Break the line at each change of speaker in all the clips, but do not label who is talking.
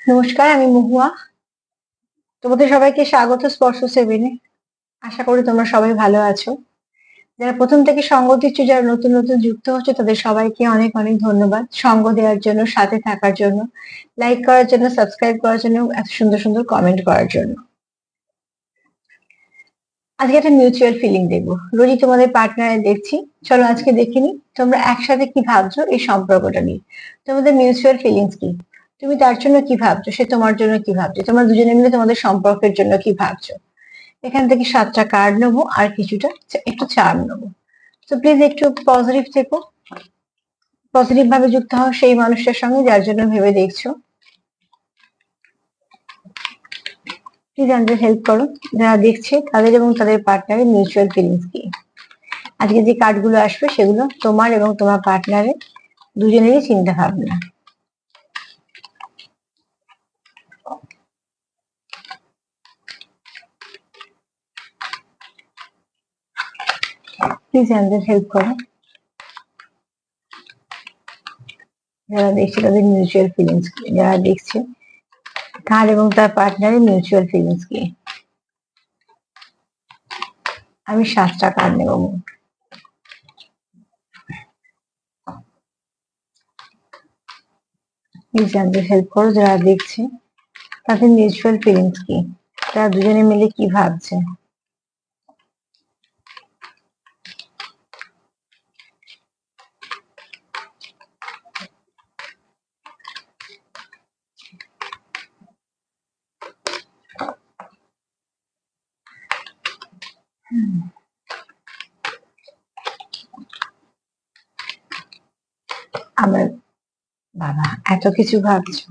নমস্কার, আমি মহুয়া। তোমাদের সবাইকে স্বাগত স্পর্শ সেভেনে। আশা করি তোমরা সবাই ভালো আছো। যারা প্রথম থেকে সঙ্গ দিচ্ছ, যারা নতুন নতুন যুক্ত হচ্ছে, তাদের সবাইকে অনেক অনেক ধন্যবাদ সঙ্গ দেওয়ার জন্য, সাথে থাকার জন্য, লাইক করার জন্য, সাবস্ক্রাইব করার জন্য, এত সুন্দর সুন্দর কমেন্ট করার জন্য। আজকে একটা মিউচুয়াল ফিলিং দেখবো। রোজই তোমাদের পার্টনারে দেখছি, চলো আজকে দেখে নি তোমরা একসাথে কি ভাবছো এই সম্পর্কটা নিয়ে। তোমাদের মিউচুয়াল ফিলিংস কি? তুমি তার জন্য কি ভাবছো, সে তোমার জন্য কি ভাবছে, তোমরা দুজনে মিলে তোমাদের সম্পর্কের জন্য কি ভাবছো। এখান থেকে 7টা কার্ড নেবো আর কিছুটা একটু চার্ম নেবো। তো প্লিজ একটু পজিটিভ থেকো, পজিটিভ ভাবে যুক্ত হও সেই মানুষটার সঙ্গে যার জন্য ভেবে দেখছো। প্লিজ আমাদের হেল্প করো, যারা দেখছে তাদের এবং তাদের পার্টনারের মিউচুয়াল ফিলিংস কি। আজকে যে কার্ডগুলো আসবে সেগুলো তোমার এবং তোমার পার্টনারের দুজনেরই চিন্তা ভাবনা। প্লিজ আমাদের হেল্প করো, যারা দেখছে তাদের মিউচুয়াল ফিলিংস কি, যারা দেখছে তার এবং তার পার্টনারের মিউচুয়াল ফিলিংস কি। আমি 7টা কার্ড নেবো। প্লিজ আমাদের হেল্প করো, যারা দেখছে তাদের মিউচুয়াল ফিলিংস কি, তারা দুজনে মিলে কি ভাবছে। আমার বাবা, এত কিছু ভাবছো।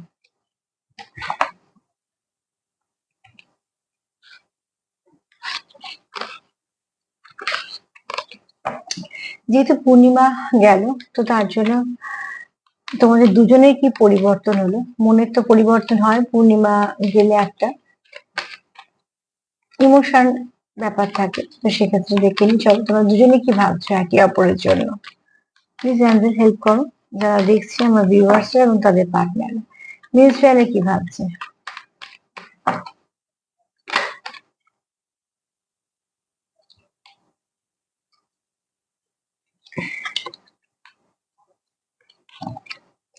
যেহেতু পূর্ণিমা গেল, তো তার জন্য তোমাদের দুজনের কি পরিবর্তন হলো। মনের তো পরিবর্তন হয় পূর্ণিমা গেলে, একটা ইমোশন ব্যাপার থাকে, তো সেক্ষেত্রে দেখে নি। চলো তোমরা দুজনে কি ভাবছো একে অপরের জন্য। প্লিজ আমাদের হেল্প করো, যারা দেখছে আমার ভিউয়ার্সরা এবং তাদের পার্টনার মিউচুয়ালে কি ভাবছে।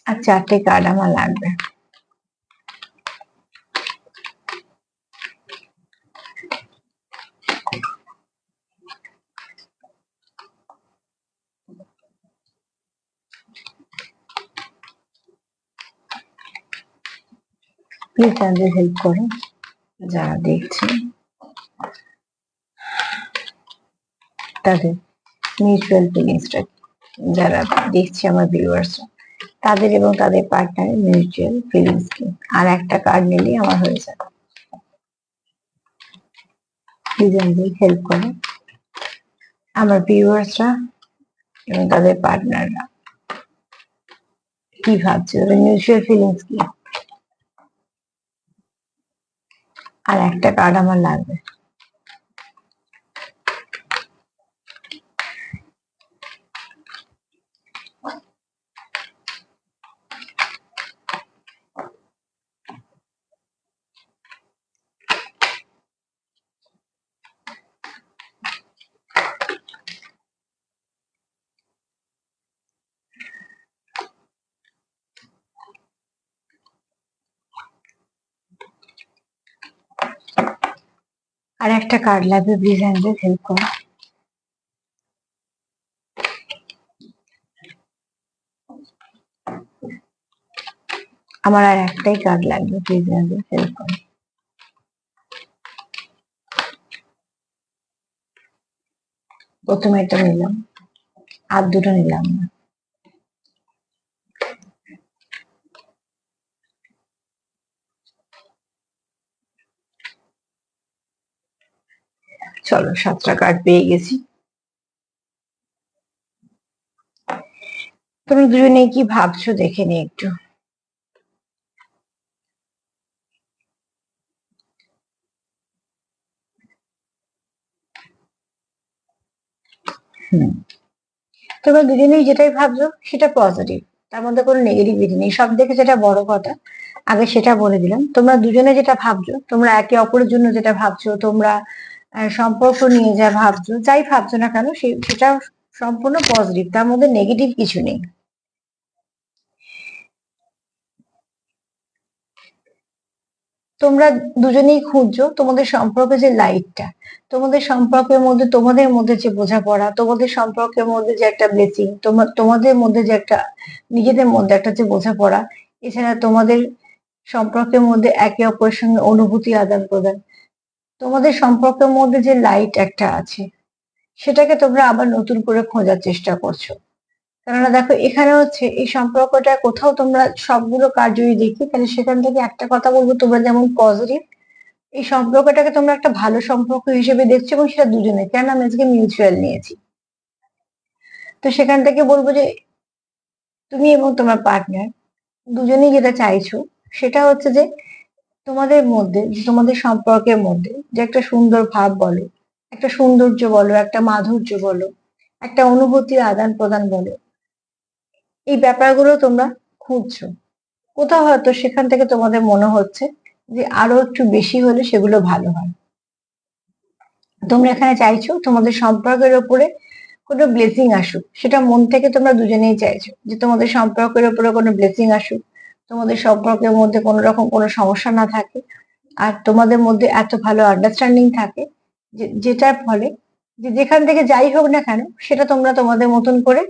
আর 4টে কার্ড আমার লাগবে। প্লিজ আমাদের হেল্প করো, যারা দেখছে তাদের মিউচুয়াল ফিলিংসটা, যারা দেখছে আমার ভিউয়ার্সরা তাদের এবং তাদের পার্টনারের মিউচুয়াল ফিলিংস কি। আর একটা কার্ড নিলেই আমার হয়ে যাবে। প্লিজ আমাদের হেল্প করো, আমার ভিউয়ার্সরা এবং তাদের পার্টনাররা কি ভাবছে, তাদের মিউচুয়াল ফিলিংস কি। আর একটা কার্ড আমার লাগবে। আর একটা কার্ড লাগবে, প্লিজ আমাদের হেল্প করো। আমার আর একটাই কার্ড লাগবে, প্লিজ আমাদের হেল্প করো। প্রথমে এটা নিলাম, আর দুটো নিলাম না। চলো 7টা কার্ড পেয়ে গেছি। তুমি দুজনে কি ভাবছো দেখে নি একটু। তোমরা দুজনেই যেটাই ভাবছো সেটা পজিটিভ, তার মধ্যে কোনো নেগেটিভিটি নেই। সব থেকে যেটা বড় কথা, আগে সেটা বলে দিলাম। তোমরা দুজনে যেটা ভাবছো, তোমরা একে অপরের জন্য যেটা ভাবছো, তোমরা সম্পর্ক নিয়ে যা ভাবছো, যাই ভাবছো না কেন, সেটা সম্পূর্ণ পজিটিভ, তার মধ্যে নেগেটিভ কিছু নেই। তোমরা দুজনেই খুঁজছো তোমাদের সম্পর্কে যে লাইটটা, তোমাদের সম্পর্কের মধ্যে, তোমাদের মধ্যে যে বোঝাপড়া, তোমাদের সম্পর্কের মধ্যে যে একটা ব্লেসিং, তোমাদের মধ্যে যে একটা, নিজেদের মধ্যে একটা যে বোঝাপড়া, এছাড়া তোমাদের সম্পর্কের মধ্যে একে অপরের সঙ্গে অনুভূতি আদান প্রদান, তোমাদের সম্পর্কের মধ্যে যে লাইট একটা আছে, সেটাকে তোমরা আবার নতুন করে খোঁজার চেষ্টা করছো। কেননা দেখো, এখানে হচ্ছে এই সম্পর্কটা কোথাও তোমরা সবগুলো কাজ যদি দেখি, তাহলে সেখান থেকে একটা কথা বলবো, তোমরা যেমন পজিটিভ, এই সম্পর্কটাকে তোমরা একটা ভালো সম্পর্ক হিসেবে দেখছো, এবং সেটা দুজনে, কেন আমি আজকে মিউচুয়াল নিয়েছি। তো সেখান থেকে বলবো যে তুমি এবং তোমার পার্টনার দুজনেই যেটা চাইছো, সেটা হচ্ছে যে তোমাদের মধ্যে, তোমাদের সম্পর্কের মধ্যে যে একটা সুন্দর ভাব বলো, একটা সৌন্দর্য বলো, একটা মাধুর্য বলো, একটা অনুভূতির আদান প্রদান বলো, এই ব্যাপারগুলো তোমরা খুঁজছো। কোথাও হয়তো সেখান থেকে তোমাদের মনে হচ্ছে যে আরো একটু বেশি হলে সেগুলো ভালো হয়। তোমরা এখানে চাইছো তোমাদের সম্পর্কের ওপরে কোনো ব্লেসিং আসুক, সেটা মন থেকে তোমরা দুজনেই চাইছো যে তোমাদের সম্পর্কের ওপরে কোনো ব্লেসিং আসুক, তোমাদের সম্পর্কের মধ্যে কোনো রকম কোনো সমস্যা না থাকে, আর তোমাদের মধ্যে এত ভালো আন্ডারস্ট্যান্ডিং থাকে যেটার ফলে যে যেখান থেকে যাই হোক না কেন, সেটা তোমরা তোমাদের মতন করে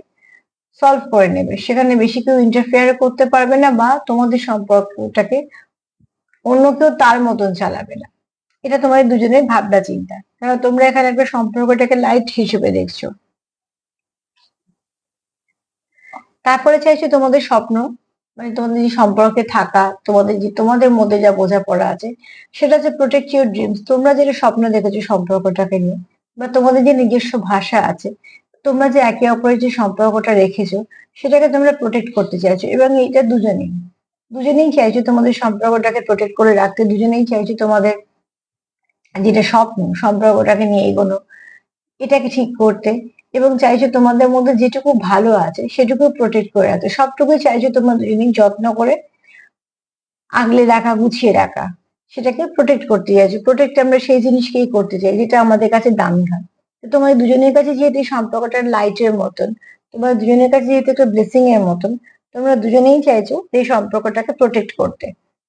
সলভ করে নেবে, সেখানে বেশি কেউ ইন্টারফেয়ার করতে পারবে না, বা তোমাদের সম্পর্কটাকে অন্য কেউ তার মতন চালাবে না। এটা তোমাদের দুজনের ভাবনা চিন্তা, কারণ তোমরা এখানে একটা সম্পর্কটাকে লাইট হিসেবে দেখছো। তারপরে চাইছো তোমাদের স্বপ্ন, মানে তোমাদের যে সম্পর্কে থাকা, তোমাদের মধ্যে যা বোঝাপড়া আছে, সেটা হচ্ছে প্রোটেক্ট ইউর ড্রিমস। তোমরা যেটা স্বপ্ন দেখেছো সম্পর্কটাকে নিয়ে, বা তোমাদের যে নিজস্ব ভাষা আছে, তোমরা যে একে অপরের যে সম্পর্কটা রেখেছো, সেটাকে তোমরা প্রোটেক্ট করতে চাইছো, এবং এটা দুজনেই দুজনেই চাইছো তোমাদের সম্পর্কটাকে প্রোটেক্ট করে রাখতে, দুজনেই চাইছো তোমাদের যেটা স্বপ্ন সম্পর্কটাকে নিয়ে এগোনো, এটাকে ঠিক করতে, এবং চাইছো তোমাদের মধ্যে যেটুকু ভালো আছে সেটুকু প্রোটেক্ট করে রাখতে, সবটুকুই চাইছো তোমরা দুজনেই যত্ন করে আগলে রাখা, গুছিয়ে রাখা, সেটাকে প্রোটেক্ট করতে চাইছো। প্রোটেক্ট আমরা সেই জিনিসকেই করতে চাই যেটা আমাদের কাছে দামি হয়। তো তোমাদের দুজনের কাছে যেহেতু এই সম্পর্কটা লাইটের মতন, তোমাদের দুজনের কাছে যেহেতু একটা ব্লেসিং এর মতন, তোমরা দুজনেই চাইছো এই সম্পর্কটাকে প্রোটেক্ট করতে,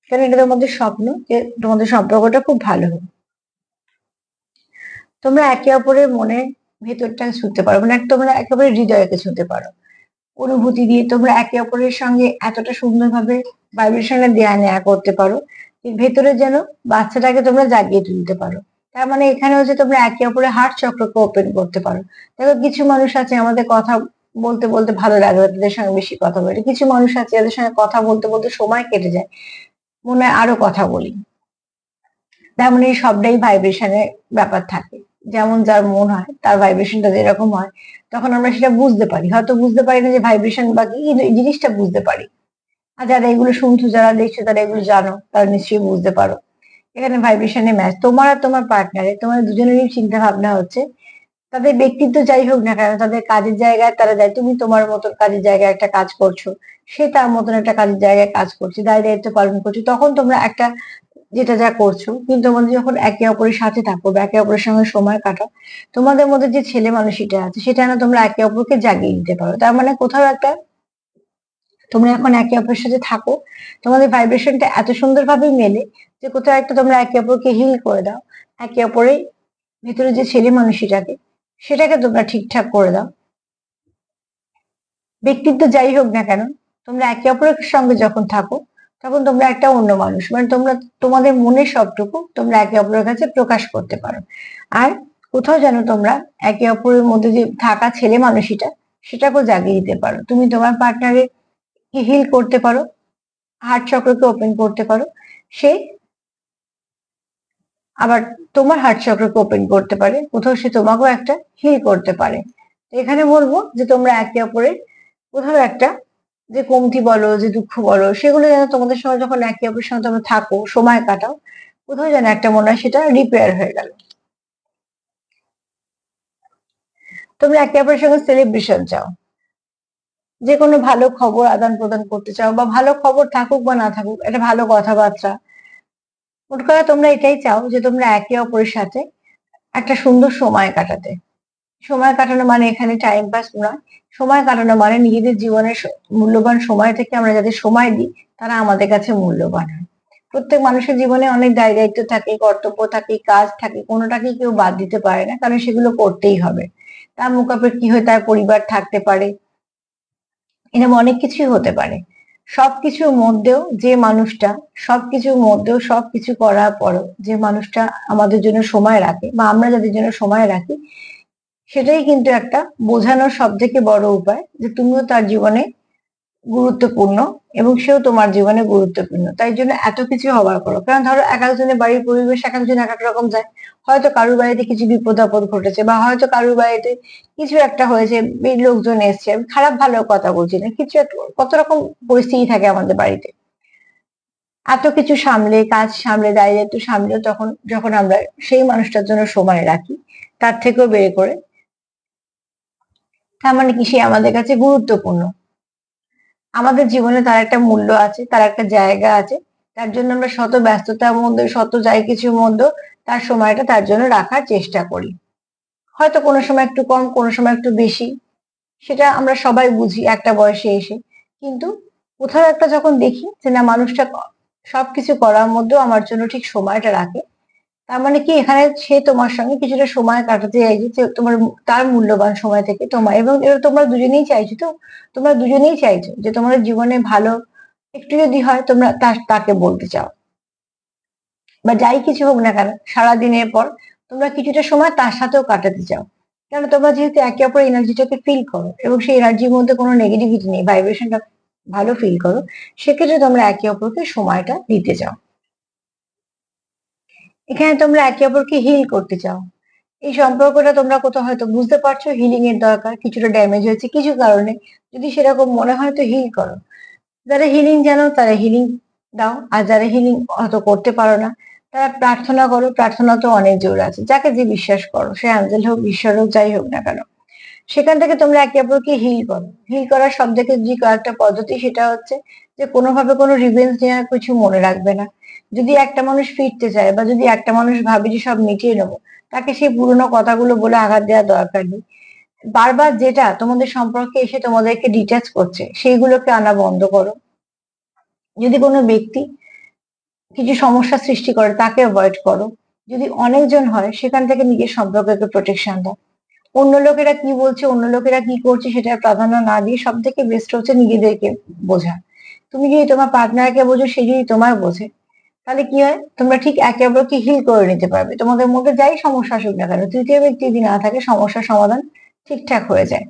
কারণ এটা তোমাদের স্বপ্ন যে তোমাদের সম্পর্কটা খুব ভালো হোক। তোমরা একে অপরের মনের ভেতরটা ছুঁতে পারো, মানে তোমরা একেবারে হৃদয়কে ছুঁতে পারো, অনুভূতি দিয়ে তোমরা একে অপরের সঙ্গে এতটা সুন্দরভাবে ভাইব্রেশনে দেয়া নেয়া করতে পারো যে ভেতরে যেন বাচ্চাটাকে তোমরা জাগিয়ে তুলতে পারো। তার মানে এখানে হচ্ছে তোমরা একে অপরের হার্ট চক্রকে ওপেন করতে পারো। দেখো, কিছু মানুষ আছে আমাদের কথা বলতে বলতে ভালো লাগে না, তাদের সঙ্গে বেশি কথা বলে, কিছু মানুষ আছে যাদের সঙ্গে কথা বলতে বলতে সময় কেটে যায়, মনে হয় আরো কথা বলি। তার মানে এই সবটাই ভাইব্রেশনের ব্যাপার থাকে, যেমন যার মন হয় তার ভাইব্রেশনটা যেরকম হয়, তখন আমরা সেটা বুঝতে পারি। হয়তো বুঝতে পারি না যে ভাইব্রেশন বা কি, কিন্তু এই জিনিসটা বুঝতে পারি। আর যারা এগুলো শুনছো, যারা দেখছো, তারা এগুলো জানো, তারা নিশ্চয়ই বুঝতে পারো এখানে ভাইব্রেশনে ম্যাচ। তোমার আর তোমার পার্টনারে, তোমার দুজনেরই চিন্তা ভাবনা হচ্ছে, তাদের ব্যক্তিত্ব যাই হোক না কেন, তাদের কাজের জায়গায় তারা যায়, তুমি তোমার মতন কাজের জায়গায় একটা কাজ করছো, সে তার মতন একটা কাজের জায়গায় কাজ করছে, দায় দায়িত্ব পালন করছে, তখন তোমরা একটা যেটা যা করছো, কিন্তু তোমাদের যখন একে অপরের সাথে থাকো বা একে অপরের সঙ্গে সময় কাটাও, তোমাদের মধ্যে যে ছেলে মানুষটা আছে সেটা না তোমরা একে অপরকে জাগিয়ে দিতে পারো। তার মানে কোথাও একটা তোমরা এখন একে অপরের সাথে থাকো, তোমাদের ভাইব্রেশনটা এত সুন্দরভাবে মেলে যে কোথাও একটা তোমরা একে অপরকে হিল করে দাও, একে অপরের ভিতরে যে ছেলে মানুষটাকে, সেটাকে তোমরা ঠিকঠাক করে দাও। ব্যক্তিত্ব যাই হোক না কেন, তোমরা একে অপরের সঙ্গে যখন থাকো, তখন তোমরা একটা অন্য মানুষ, মানে তোমরা তোমাদের মনের সবটুকু তোমরা একে অপরের কাছে প্রকাশ করতে পারো। আর কোথাও যেন তোমরা একে অপরের মধ্যে যে থাকা ছেলে মানুষটা, সেটাকেও জাগিয়ে দিতে পারো। তুমি তোমার পার্টনারে হিল করতে পারো, হার্ট চক্রকে ওপেন করতে পারো, সে আবার তোমার হার্ট চক্রকে ওপেন করতে পারে, কোথাও সে তোমাকেও একটা হিল করতে পারে। তো এখানে বলবো যে তোমরা একে অপরের কোথাও একটা যে কমতি বলো, যে দুঃখ বলো, সেগুলো যেন তোমাদের সঙ্গে যখন একে অপরের সঙ্গে তোমরা থাকো, সময় কাটাও, কোথাও যেন একটা মনে হয় সেটা রিপেয়ার হয়ে গেল। তোমরা একে অপরের সঙ্গে সেলিব্রেশন চাও, যে কোনো ভালো খবর আদান প্রদান করতে চাও, বা ভালো খবর থাকুক বা না থাকুক, একটা ভালো কথাবার্তা, মোট কথা তোমরা এটাই চাও যে তোমরা একে অপরের সাথে একটা সুন্দর সময় কাটাতে। সময় কাটানো মানে এখানে টাইম পাস নয়, সময় কাটানো মানে নিজেদের জীবনের মূল্যবান সময় থেকে আমরা যাদের সময় দিই তারা আমাদের কাছে মূল্যবান হয়। প্রত্যেক মানুষের জীবনে অনেক দায় দায়িত্ব থাকে, কর্তব্য থাকে, কাজ থাকে, কোনোটাকে কেউ বাদ দিতে পারে না, কারণ সেগুলো করতেই হবে। তার মুখাপেক্ষি হয়ে তার পরিবার থাকতে পারে, এরকম অনেক কিছুই হতে পারে। সবকিছুর মধ্যেও যে মানুষটা, সবকিছুর মধ্যেও সবকিছু করার পরও যে মানুষটা আমাদের জন্য সময় রাখে, বা আমরা যাদের জন্য সময় রাখি, সেটাই কিন্তু একটা বোঝানোর সব থেকে বড় উপায় যে তুমিও তার জীবনে গুরুত্বপূর্ণ এবং সেও তোমার জীবনে গুরুত্বপূর্ণ। তাই জন্য এত কিছু হবার করো, কারণ ধরো এক একজনের বাড়ির পরিবেশ এক একজন এক এক রকম যায়। হয়তো কারোর বাড়িতে কিছু বিপদ আপদ ঘটেছে, বা হয়তো কারোর বাড়িতে কিছু একটা হয়েছে, লোকজন এসছে, আমি খারাপ ভালো কথা বলছি না, কিছু একটা কত রকম পরিস্থিতি থাকে আমাদের বাড়িতে। এত কিছু সামলে, কাজ সামলে, দায় দায়িত্ব সামলে, তখন যখন আমরা সেই মানুষটার জন্য সময় রাখি, তার থেকেও বের করে, তার মানে কি সে আমাদের কাছে গুরুত্বপূর্ণ, আমাদের জীবনে তার একটা মূল্য আছে, তার একটা জায়গা আছে। তার জন্য আমরা শত ব্যস্ততার মধ্যে, শত যাই কিছুর মধ্যে তার সময়টা তার জন্য রাখার চেষ্টা করি। হয়তো কোনো সময় একটু কম, কোনো সময় একটু বেশি, সেটা আমরা সবাই বুঝি একটা বয়সে এসে। কিন্তু কোথাও একটা যখন দেখি যে না, মানুষটা সবকিছু করার মধ্যেও আমার জন্য ঠিক সময়টা রাখে, তার মানে কি এখানে সে তোমার সঙ্গে কিছুটা সময় কাটাতে চাইছে, যে তোমার তার মূল্যবান সময় থেকে তোমার, এবং এটা তোমরা দুজনেই চাইছো, তো তোমরা দুজনেই চাইছো যে তোমাদের জীবনে ভালো একটু যদি হয় তোমরা তাকে বলতে চাও, বা যাই কিছু হোক না কেন সারাদিনের পর তোমরা কিছুটা সময় তার সাথেও কাটাতে চাও। কেন, তোমরা যেহেতু একে অপরের এনার্জিটাকে ফিল করো এবং সেই এনার্জির মধ্যে কোনো নেগেটিভিটি নেই, ভাইব্রেশনটা ভালো ফিল করো, সেক্ষেত্রে তোমরা একে অপরকে সময়টা দিতে চাও। এখানে তোমরা একে অপরকে হিল করতে চাও। এই সম্পর্কটা তোমরা কোথাও হয়তো বুঝতে পারছো হিলিং এর দরকার, কিছুটা ড্যামেজ হয়েছে কিছু কারণে, যদি সেরকম মনে হয় তো হিল করো। যারা হিলিং জানো তারা হিলিং দাও, আর যারা হিলিং হয়তো করতে পারো না তারা প্রার্থনা করো। প্রার্থনা তো অনেক জোর আছে, যাকে যে বিশ্বাস করো, সে অ্যাঞ্জেল হোক, ঈশ্বর হোক, যাই হোক না কেন, সেখান থেকে তোমরা একে অপরকে হিল করো। হিল করার সব থেকে যে কয়েকটা পদ্ধতি, সেটা হচ্ছে যে কোনোভাবে কোনো রিভেঞ্জ নেওয়ার কিছু মনে রাখবে না। যদি একটা মানুষ ফিরতে চায়, বা যদি একটা মানুষ ভাবে যে সব মিটিয়ে নেবো, তাকে সেই পুরোনো কথাগুলো বলে আঘাত দেওয়ার দরকার নেই। বারবার যেটা তোমাদের সম্পর্কে এসে তোমাদেরকে ডিটাচ করছে, সেইগুলোকে আনা বন্ধ করো। যদি কোনো ব্যক্তি কিছু সমস্যা সৃষ্টি করে, তাকে অ্যাভয়েড করো। যদি অনেকজন হয়, সেখান থেকে নিজের সম্পর্ককে প্রোটেকশন দাও। অন্য লোকেরা কি বলছে, অন্য লোকেরা কি করছে, সেটা প্রাধান্য না দিয়ে সব থেকে বেস্ট হচ্ছে নিজেদেরকে বোঝা। তুমি যদি তোমার পার্টনারকে বোঝো, সে যদি তোমার বোঝে, তাহলে কি হয়, তোমরা ঠিক একে অপরকে হিল করে নিতে পারবে। তোমাদের মধ্যে যাই সমস্যা আসুক না কেন, তৃতীয় ব্যক্তি যদি না থাকে, সমস্যার সমাধান ঠিকঠাক হয়ে যায়।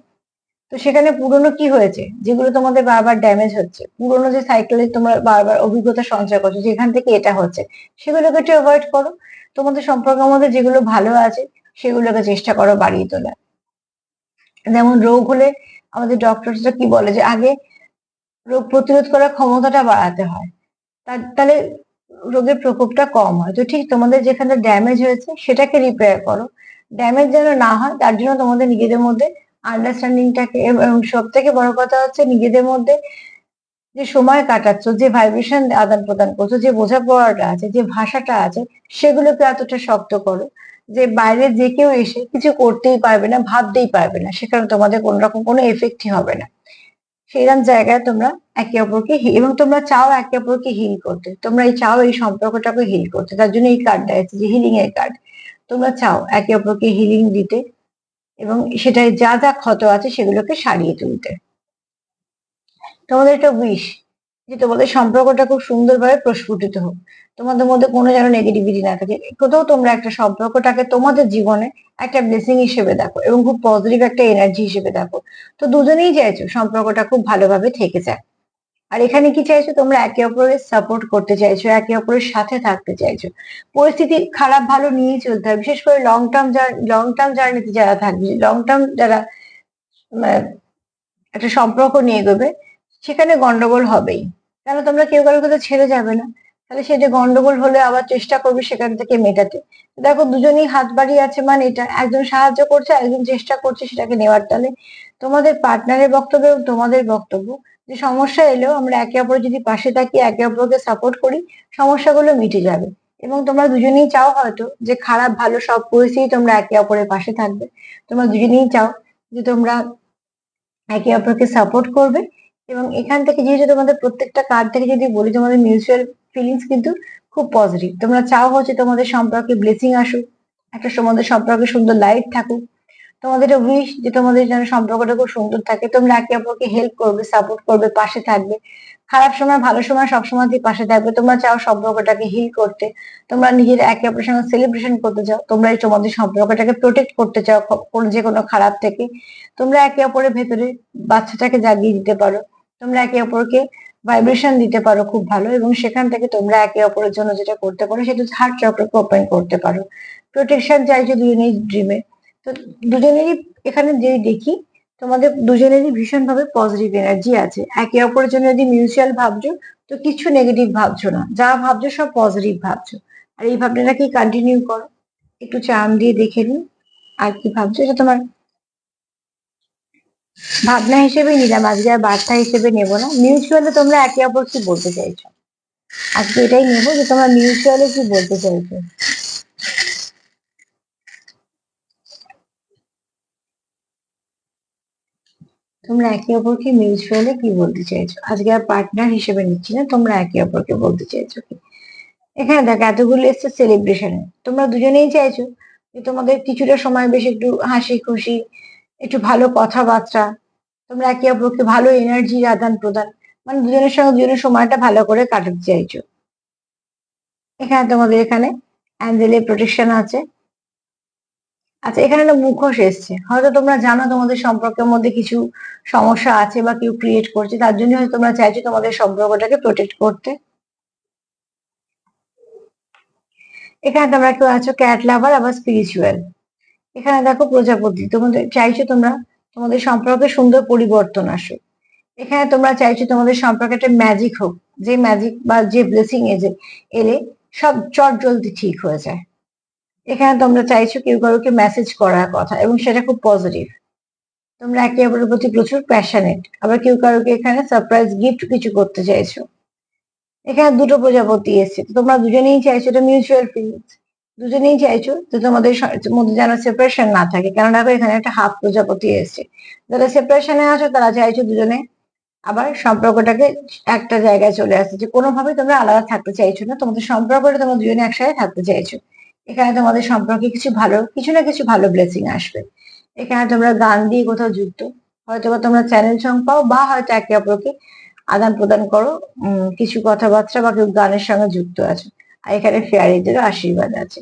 তো সেখানে পুরনো কি হয়েছে, যেগুলো তোমাদের বারবার ড্যামেজ হচ্ছে, পুরনো যে সাইকেলে তোমরা বারবার অভিজ্ঞতা সঞ্চয় করছো, যেখান থেকে এটা হচ্ছে, সেগুলোকে একটু অ্যাভয়েড করো। তোমাদের সম্পর্কের মধ্যে যেগুলো ভালো আছে, সেগুলোকে চেষ্টা করো বাড়িয়ে তোলার। যেমন রোগ হলে আমাদের ডক্টরসরা কি বলে, যে আগে রোগ প্রতিরোধ করার ক্ষমতাটা বাড়াতে হয়, তাহলে রোগের প্রকোপটা কম হয়। তো ঠিক তোমাদের যেখানে ড্যামেজ হয়েছে, সেটাকে রিপেয়ার করো। ড্যামেজ যেন না হয় তার জন্য তোমাদের নিজেদের মধ্যে আন্ডারস্ট্যান্ডিংটাকে, এবং সব থেকে বড় কথা হচ্ছে নিজেদের মধ্যে যে সময় কাটাচ্ছ, যে ভাইব্রেশন আদান প্রদান করছো, যে বোঝাপড়াটা আছে, যে ভাষাটা আছে, সেগুলোকে এতটা শক্ত করো যে বাইরে যে কেউ এসে কিছু করতেই পারবে না, ভাবতেই পারবে না, সেখানে তোমাদের কোনো রকম কোনো এফেক্টই হবে না। সেইরকম জায়গায় তোমরা একে অপরকে এবং তোমরা চাও একে অপরকে হিল করতে, তোমরা এই চাও এই সম্পর্কটাকে হিল করতে, তার জন্য এই কার্ডটা আছে যে হিলিং এর কার্ড। তোমরা চাও একে অপরকে হিলিং দিতে, এবং সেটাই যা যা ক্ষত আছে সেগুলোকে সারিয়ে তুলতে। তোমাদের একটা উইশ যে তোমাদের সম্পর্কটা খুব সুন্দরভাবে প্রস্ফুটিত হোক, তোমাদের মধ্যে কোনো যেন নেগেটিভিটি না থাকে। কোথাও তোমরা একটা সম্পর্কটাকে তোমাদের জীবনে একটা ব্লেসিং হিসেবে দেখো, এবং খুব পজিটিভ একটা এনার্জি হিসেবে দেখো। তো দুজনেই চাইছো সম্পর্কটা খুব ভালোভাবে থেকে যায়। আর এখানে কি চাইছো, তোমরা একে অপরের সাপোর্ট করতে চাইছো, একে অপরের সাথে থাকতে চাইছো। পরিস্থিতি খারাপ ভালো নিয়েই চলতে হয়, বিশেষ করে লং টার্ম জার্নিতে যারা থাকবে, লং টার্ম যারা একটা সম্পর্ক নিয়ে এগোবে, সেখানে গন্ডগোল হবেই। কেন, তোমরা কেউ কারোর কথা ছেড়ে যাবে না, তাহলে সেটা গন্ডগোল হলে আবার চেষ্টা করবে সেখান থেকে মেটাতে। দেখো দুজনেই হাত বাড়িয়ে আছে, মানে এটা একজন সাহায্য করছে, একজন চেষ্টা করছে সেটাকে নেওয়ার, তাহলে তোমাদের পার্টনারের বক্তব্য এবং তোমাদের বক্তব্য, যে সমস্যা এলেও আমরা একে অপরের যদি পাশে থাকি, একে অপরকে সাপোর্ট করি, সমস্যাগুলো মিটে যাবে। এবং তোমরা দুজনেই চাও হয়তো যে খারাপ ভালো সব পরিস্থিতি তোমরা একে অপরের পাশে থাকবে। তোমরা দুজনেই চাও যে তোমরা একে অপরকে সাপোর্ট করবে। এবং এখান থেকে যেহেতু তোমাদের প্রত্যেকটা কার্ড থেকে যদি বলি, তোমাদের মিউচুয়াল ফিলিংস কিন্তু খুব পজিটিভ। তোমরা চাও হচ্ছে তোমাদের সম্পর্কে ব্লেসিং আসুক, একটা তোমাদের সম্পর্কে সুন্দর লাইফ থাকুক। তোমাদের উইশ যে তোমাদের যেন সম্পর্কটা খুব সুন্দর থাকে, তোমরা একে অপরকে হেল্প করবে, সাপোর্ট করবে, পাশে থাকবে। খারাপ সময় ভালো সময় সবসময় পাশে থাকবে। তোমরা চাও সম্পর্কটাকে হিল করতে, তোমরা নিজের একে অপরের সঙ্গে সেলিব্রেশন করতে চাও, তোমরা এই তোমাদের সম্পর্কটাকে প্রোটেক্ট করতে চাও কোনো যে কোনো খারাপ থেকে। তোমরা একে অপরের ভেতরে বাচ্চাটাকে জাগিয়ে দিতে পারো, তোমরা একে অপরকে ভাইব্রেশন দিতে পারো খুব ভালো। এবং সেখান থেকে তোমরা একে অপরের জন্য যেটা করতে পারো সেটা হচ্ছে হার্ট চক্রকে ওপেন করতে পারো। প্রোটেকশন চাইছো দুজনেই ড্রিমে। তো দুজনেরই এখানে যে দেখি, তোমাদের দুজনেরই ভীষণ ভাবে পজিটিভ এনার্জি আছে। একে অপরের জন্য যদি মিউচুয়াল ভাবছো, তো কিছু নেগেটিভ ভাবছো না, যা ভাবছো সব পজিটিভ ভাবছো। আর এই ভাবনাটাকে কন্টিনিউ করো। একটু চাম দিয়ে দেখে নিন আর কি ভাবছো। এটা তোমার ভাবনা হিসেবে নিলাম, আজকে আর বার্তা হিসেবে নেবো না। মিউচুয়ালি তোমরা একে অপর কি বলতে চাইছো, আজকে এটাই নেবো যে তোমরা মিউচুয়ালি কি বলতে চাইছো। তোমরা একে অপরকে মিউচুয়ালি কি বলতে চাইছো, আজকে আর পার্টনার হিসেবে নিচ্ছি না, তোমরা একে অপরকে বলতে চাইছো কি। এখানে দেখো এতগুলো এসছে সেলিব্রেশনে, তোমরা দুজনেই চাইছো যে তোমাদের কিছুটা সময় বেশ একটু হাসি খুশি, একটু ভালো কথাবার্তা, তোমরা একে অপরকে ভালো এনার্জির আদান প্রদান, মানে দুজনের সঙ্গে দুজনের সময়টা ভালো করে কাটাতে চাইছো। এখানে তোমাদের এখানে অ্যাঞ্জেলের প্রোটেকশন আছে। আচ্ছা, এখানে একটা মুখোশ এসছে, হয়তো তোমরা জানো তোমাদের সম্পর্কের মধ্যে কিছু সমস্যা আছে বা কেউ ক্রিয়েট করছে, তার জন্য হয়তো তোমরা চাইছো তোমাদের সম্পর্কটাকে প্রোটেক্ট করতে। এখানে তোমরা কেউ আছো ক্যাট লাভার আবার স্পিরিচুয়াল। এখানে দেখো প্রজাপতি, তোমাদের চাইছো তোমরা তোমাদের সম্পর্কে সুন্দর পরিবর্তন আসুক। এখানে তোমরা চাইছো তোমাদের সম্পর্কে একটা ম্যাজিক হোক, যে ম্যাজিক বা যে ব্লেসিং এলে সব চট জলদি ঠিক হয়ে যায়। এখানে তোমরা চাইছো কেউ কাউকে মেসেজ করার কথা এবং সেটা খুব পজিটিভ। তোমরা একে অপরের প্রতি প্রচুর প্যাশনেট, আবার কেউ কাউকে এখানে সারপ্রাইজ গিফট কিছু করতে চাইছো। এখানে দুটো প্রজাপতি এসছে, তো তোমরা দুজনেই চাইছো, এটা মিউচুয়াল ফিলিংস। দুজনেই চাইছো যে তোমাদের মধ্যে যেন সেপারেশন না থাকে, কারণ দেখো এখানে একটা হাফ প্রজাপতি এসছে। যারা সেপারেশনে আছো তারা চাইছো দুজনে আবার সম্পর্কটাকে একটা জায়গায় চলে আসছে, যে কোনোভাবেই তোমরা আলাদা থাকতে চাইছো না, তোমাদের সম্পর্কটা তোমরা দুজনে একসাথে থাকতে চাইছো। এখানে তোমাদের সম্পর্কে কিছু ভালো, কিছু না কিছু ভালো ব্লেসিং আসবে। এখানে তোমরা গান দিয়ে কোথাও যুক্ত, হয়তো বা তোমরা চ্যানেল সং পাও, বা হয়তো একে অপরকে আদান প্রদান করো কিছু কথাবার্তা, বা কেউ গানের সঙ্গে যুক্ত আছো। আর এখানে ফেয়ারিদেরও আশীর্বাদ আছে।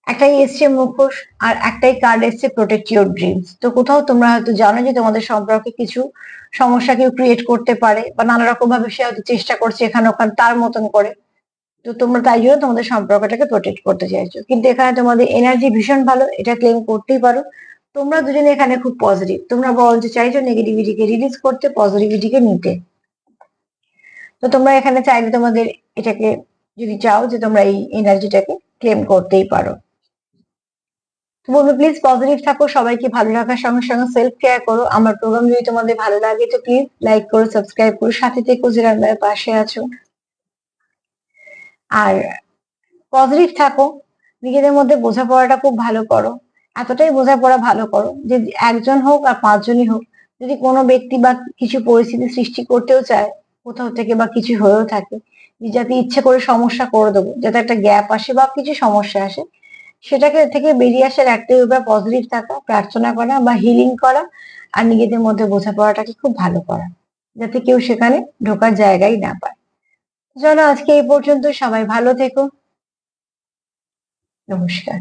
একটাই এসছে মুখোশ, আর একটাই কার্ড এসছে প্রোটেক্ট ইউর ড্রিমস। তো কোথাও তোমরা হয়তো জানো যে তোমাদের সম্পর্কে কিছু সমস্যা কেউ ক্রিয়েট করতে পারে, বা নানা রকম ভাবে সে হয়তো চেষ্টা করছে এখানে ওখানে তার মতন করে। তো তোমরা তাই জন্য তোমাদের সম্পর্কটাকে প্রোটেক্ট করতে চাইছো, কিন্তু এখানে তোমাদের এনার্জি ভীষণ ভালো, এটা ক্লেম করতেই পারো। তোমরা দুজনে এখানে খুব পজিটিভ, তোমরা বলতে চাইছো নেগেটিভিটিকে রিলিজ করতে, পজিটিভিটিকে নিতে। তো তোমরা এখানে চাইলে তোমাদের এটাকে, যদি চাও যে তোমরা এই এনার্জিটাকে ক্লেম করতেই পারো। তো বলবো প্লিজ পজিটিভ থাকো, সবাইকে ভালো রাখার সঙ্গে সঙ্গে সেলফ কেয়ার করো। আমার প্রোগ্রাম যদি তোমাদের ভালো লাগে তো প্লিজ লাইক করো, সাবস্ক্রাইব করো, সাথে থেকো যারা আমার পাশে আছো। আর পজিটিভ থাকো, নিজেদের মধ্যে বোঝাপড়াটা খুব ভালো করো। এতটাই বোঝাপড়া ভালো করো যে একজন হোক আর পাঁচজনই হোক, যদি কোনো ব্যক্তি বা কিছু পরিস্থিতি সৃষ্টি করতেও চায় কোথাও থেকে বা কিছু হয়েও থাকে, যাতে ইচ্ছে করে সমস্যা করে দেবো, যাতে একটা গ্যাপ আসে বা কিছু সমস্যা আসে, সেটাকে থেকে বেরিয়ে আসার একটাই উপায় পজিটিভ থাকা, প্রার্থনা করা বা হিলিং করা, আর নিজেদের মধ্যে বোঝাপড়াটাকে খুব ভালো করা, যাতে কেউ সেখানে ঢোকার জায়গাই না পায়। চলো আজকে এই পর্যন্ত, সবাই ভালো থেকো। নমস্কার।